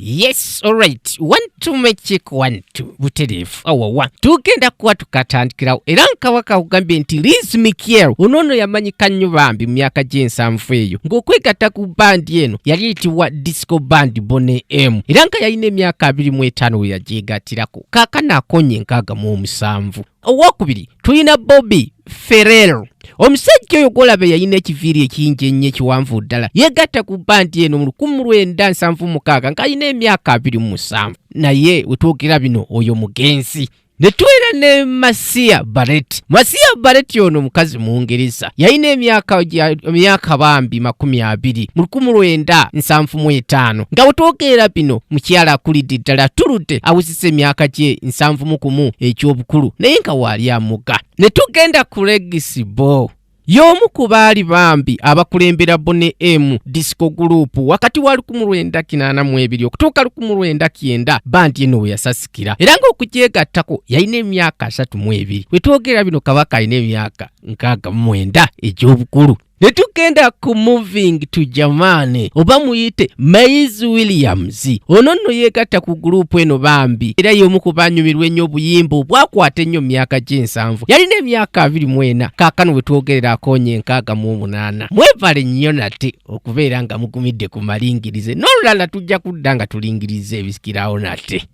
Yes, alright. Want to make it one to buterefu awawa. Tugenda kuwa tukatandikirawo era nkawaka kugambye nti Liz Mikiel onono yamanyika nnyo bambi mu myaka gy'ensanvu eyo ng'okwegatta ku bandi eno yali eyitibwa disco band BONEY M era nga yalina emyaka 25 we yagyegattirako kaakano akonye 67. Owokubiri tulina Bobby Ferrell. Omusajja oyo gw'olaba yalina ekiviiri ekingi ennyo ekiwanvu ddala yegatta ku bandi eno mu 1976 ng'alina emyaka 27 naye wetwogera bino oyo mugenzi. Ne tuwera ne Marcia Barrett. Marcia Barrett ono mukazi Muungereza yalina emyaka bambi 20 mu 1975 nga wetwogera bino mukyala akulidde ddala tuludde awuzise emyaka gye 71 eky'obukulu naye nga waali amuga. Ne tugenda ku Legacy Ball y'omu ku baali bambi abakulembera BONEY M disco group wakati wa 1982 okutuuka 1990 bandi eno we yasasikira era ng'okugyegattako yalina emyaka 32 wetwogera bino kabaka alina emyaka 69 egy'obukulu. Ne tugenda ku moving to Germany oba muyite Maisie Williams ono nno yegatta ku group eno bambi era y'omu ku banyumirwa ennyo obuyimba obwakwata ennyo myaka gy'ensanvu yalina emyaka 24 kaakano wetwogerera akonye 68. Mwevale nnyo nate okubeera nga mugumidde ku malingirize n'olulala tujja kudda nga tulingiriza ebisikirawo nate.